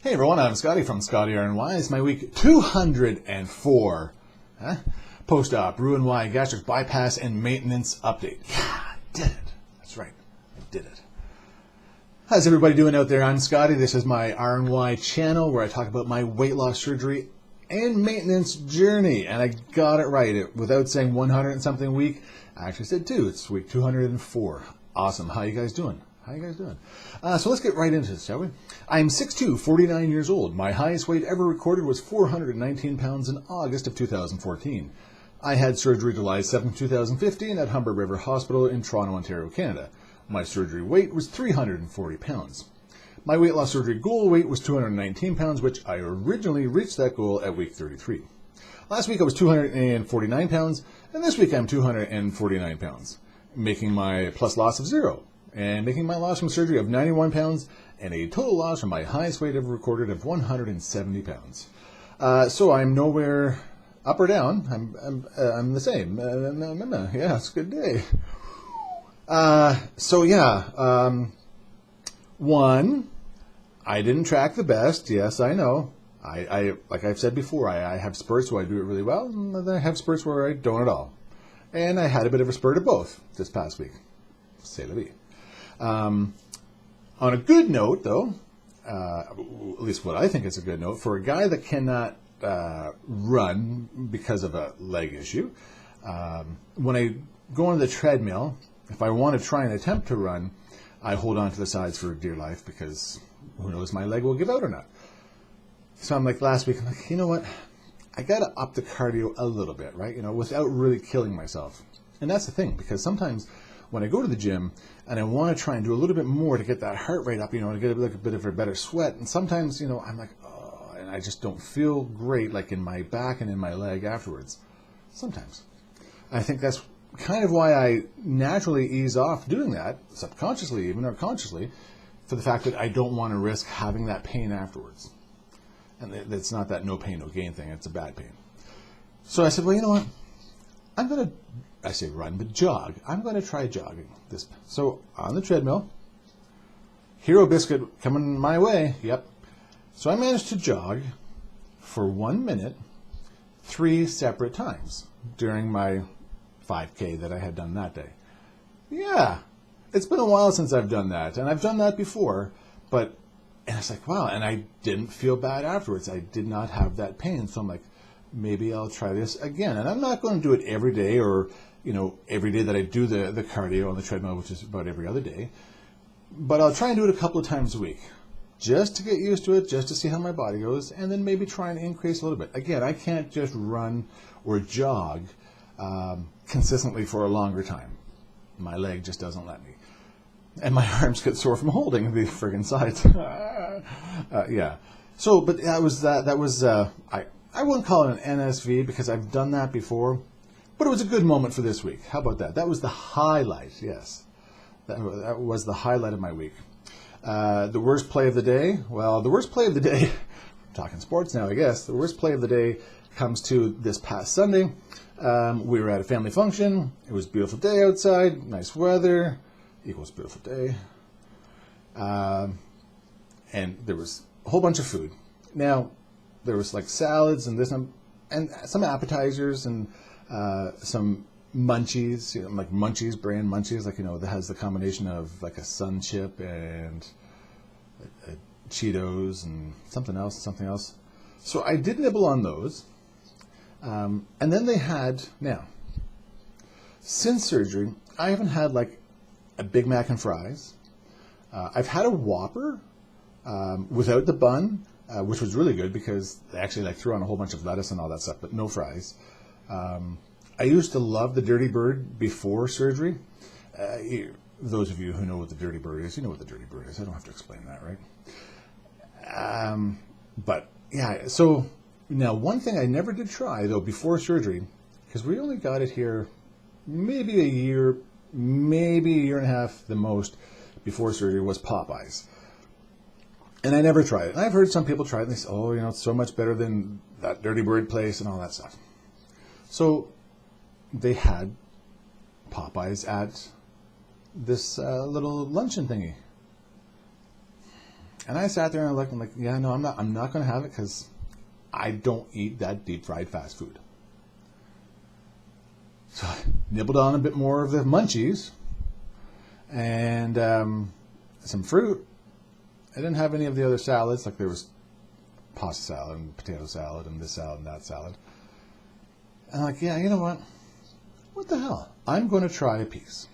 Hey everyone, I'm Skotti from Skotti RNY. It's my week 204 post-op Roux-en-Y gastric bypass and maintenance update. Yeah, I did it. That's right, I did it. How's everybody doing out there? I'm Skotti. This is my RNY channel where I talk about my weight loss surgery and maintenance journey. And I got it right. Without saying 100 and something week, I actually said 2. It's week 204. Awesome. How you guys doing? How you guys doing? So let's get right into this, shall we? I'm 6'2", 49 years old. My highest weight ever recorded was 419 pounds in August of 2014. I had surgery July 7, 2015 at Humber River Hospital in Toronto, Ontario, Canada. My surgery weight was 340 pounds. My weight loss surgery goal weight was 219 pounds, which I originally reached that goal at week 33. Last week I was 249 pounds, and this week I'm 249 pounds, making my plus loss of 0. And making my loss from surgery of 91 pounds and a total loss from my highest weight ever recorded of 170 pounds. So I'm nowhere up or down. I'm the same. Yeah, it's a good day. One, I didn't track the best. Yes, I know. I like I've said before, I have spurts where I do it really well, and I have spurts where I don't at all. And I had a bit of a spurt of both this past week. C'est la vie. On a good note, though, at least what I think is a good note, for a guy that cannot run because of a leg issue, when I go on the treadmill, if I want to try and attempt to run, I hold on to the sides for dear life because who knows, my leg will give out or not. So I'm like last week, I'm like, you know what? I got to up the cardio a little bit, right? You know, without really killing myself. And that's the thing, because sometimes when I go to the gym and I want to try and do a little bit more to get that heart rate up, you know, to get a bit of a better sweat, and sometimes, you know, I'm like, oh, and I just don't feel great, like in my back and in my leg afterwards. Sometimes. I think that's kind of why I naturally ease off doing that, subconsciously even, or consciously, for the fact that I don't want to risk having that pain afterwards. And it's not that no pain, no gain thing, it's a bad pain. So I said, well, you know what? I'm going to, I say run, but jog. I'm going to try jogging. So on the treadmill, Hero Biscuit coming my way, yep. So I managed to jog for 1 minute, 3 separate times during my 5K that I had done that day. Yeah, it's been a while since I've done that, and I've done that before, and it's like, wow, and I didn't feel bad afterwards. I did not have that pain, so I'm like, maybe I'll try this again. And I'm not going to do it every day or, you know, every day that I do the cardio on the treadmill, which is about every other day. But I'll try and do it a couple of times a week just to get used to it, just to see how my body goes, and then maybe try and increase a little bit. Again, I can't just run or jog consistently for a longer time. My leg just doesn't let me. And my arms get sore from holding the friggin' sides. Yeah. So, but that was I wouldn't call it an NSV because I've done that before, but it was a good moment for this week. How about that? That was the highlight, yes. That was the highlight of my week. The worst play of the day, well, the worst play of the day, I'm talking sports now, I guess. The worst play of the day comes to this past Sunday. We were at a family function. It was a beautiful day outside, nice weather, equals beautiful day. And there was a whole bunch of food. Now, there was like salads and this and some appetizers and some munchies, you know, like Munchies, brand Munchies, like, you know, that has the combination of like a Sun Chip and Cheetos and something else. So I did nibble on those. And then they had, now, since surgery, I haven't had like a Big Mac and fries. I've had a Whopper without the bun. Which was really good because they actually like threw on a whole bunch of lettuce and all that stuff, but no fries. I used to love the Dirty Bird before surgery. Those of you who know what the Dirty Bird is, you know what the Dirty Bird is. I don't have to explain that, right? But yeah, so now one thing I never did try though before surgery, because we only got it here maybe a year and a half the most before surgery, was Popeyes. And I never tried it. And I've heard some people try it and they say, oh, you know, it's so much better than that Dirty Bird place and all that stuff. So they had Popeyes at this little luncheon thingy. And I sat there and I'm like, yeah, no, I'm not going to have it because I don't eat that deep fried fast food. So I nibbled on a bit more of the munchies and some fruit. I didn't have any of the other salads, like there was pasta salad and potato salad and this salad and that salad. And I'm like, yeah, you know what? What the hell? I'm going to try a piece.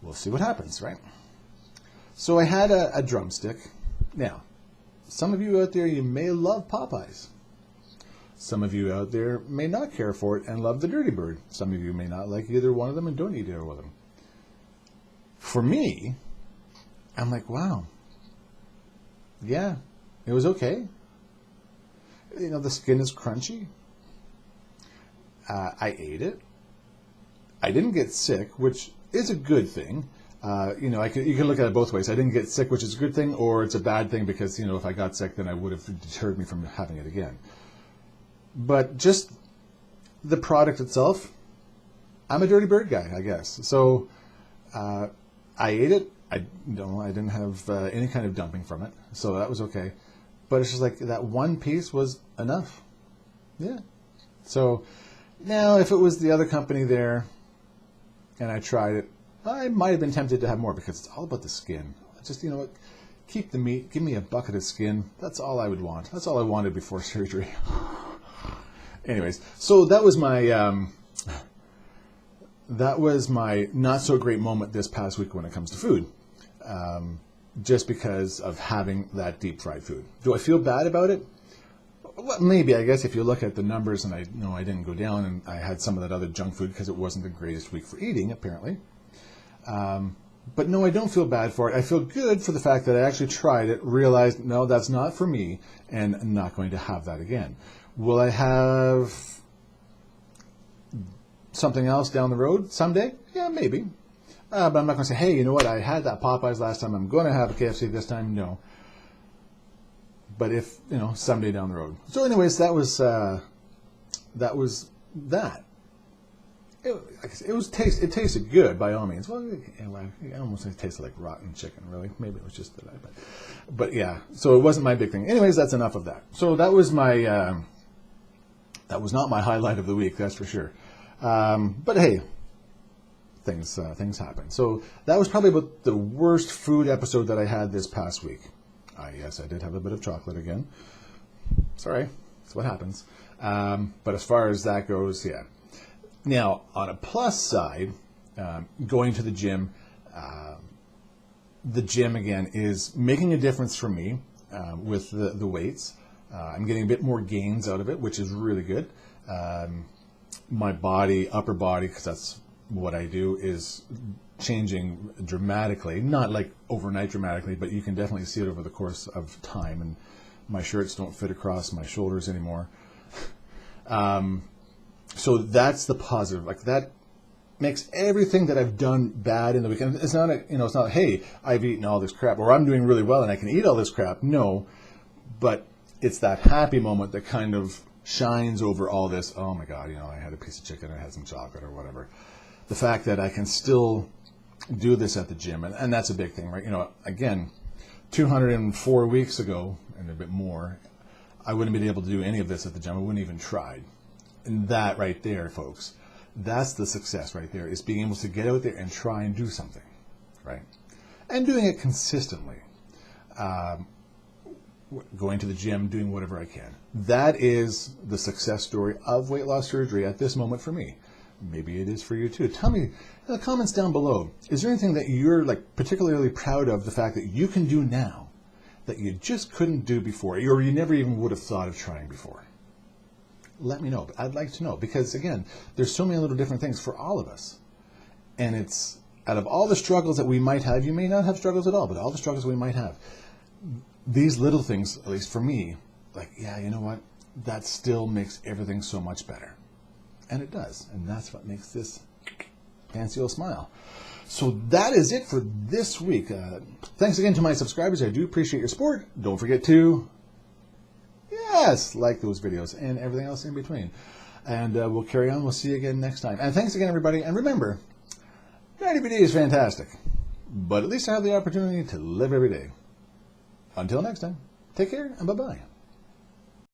We'll see what happens, right? So I had a drumstick. Now, some of you out there, you may love Popeyes. Some of you out there may not care for it and love the Dirty Bird. Some of you may not like either one of them and don't eat either one of them. For me, I'm like, wow. Yeah, it was okay. You know, the skin is crunchy. I ate it. I didn't get sick, which is a good thing. You know, you can look at it both ways. I didn't get sick, which is a good thing, or it's a bad thing because, you know, if I got sick, then I would have deterred me from having it again. But just the product itself, I'm a Dirty Bird guy, I guess. So I ate it. I didn't have any kind of dumping from it, so that was okay. But it's just like that one piece was enough. Yeah. So now if it was the other company there and I tried it, I might have been tempted to have more because it's all about the skin. Just, you know what, keep the meat, give me a bucket of skin. That's all I would want. That's all I wanted before surgery. Anyways, so that was my not so great moment this past week when it comes to food. Just because of having that deep fried food. Do I feel bad about it? Well, maybe, I guess if you look at the numbers and I know I didn't go down and I had some of that other junk food because it wasn't the greatest week for eating, apparently. But no, I don't feel bad for it. I feel good for the fact that I actually tried it, realized, no, that's not for me, and I'm not going to have that again. Will I have something else down the road someday? Yeah, maybe. But I'm not going to say, hey, you know what, I had that Popeyes last time, I'm going to have a KFC this time. No. But if, you know, someday down the road. So anyways, that was that. It tasted good by all means. Well, I almost think it tasted like rotten chicken, really. Maybe it was just that. But yeah, so it wasn't my big thing. Anyways, that's enough of that. So that was my, that was not my highlight of the week, that's for sure. But hey, things happen. So that was probably about the worst food episode that I had this past week. Yes, I did have a bit of chocolate again. Sorry, that's what happens. But as far as that goes, yeah. Now, on a plus side, going to the gym again is making a difference for me with the weights. I'm getting a bit more gains out of it, which is really good. My body, upper body, because that's what I do, is changing dramatically. Not like overnight dramatically, but you can definitely see it over the course of time. And my shirts don't fit across my shoulders anymore. So that's the positive. Like, that makes everything that I've done bad in the weekend. It's not it's not, hey, I've eaten all this crap, or I'm doing really well and I can eat all this crap. No, but it's that happy moment that kind of shines over all this. Oh my God, I had a piece of chicken, I had some chocolate or whatever. The fact that I can still do this at the gym, and that's a big thing, right? Again, 204 weeks ago and a bit more, I wouldn't have been able to do any of this at the gym. I wouldn't even tried. And that right there, folks, that's the success right there, is being able to get out there and try and do something, right? And doing it consistently. Going to the gym, doing whatever I can. That is the success story of weight loss surgery at this moment for me. Maybe it is for you too. Tell me in the comments down below, is there anything that you're particularly proud of, the fact that you can do now that you just couldn't do before, or you never even would have thought of trying before? Let me know. I'd like to know, because again, there's so many little different things for all of us. And it's, out of all the struggles that we might have, you may not have struggles at all, but all the struggles we might have, these little things, at least for me, yeah, you know what? That still makes everything so much better. And it does. And that's what makes this fancy old smile. So that is it for this week. Thanks again to my subscribers. I do appreciate your support. Don't forget to, yes, like those videos and everything else in between. And we'll carry on. We'll see you again next time. And thanks again, everybody. And remember, 90 BD is fantastic. But at least I have the opportunity to live every day. Until next time, take care and bye-bye.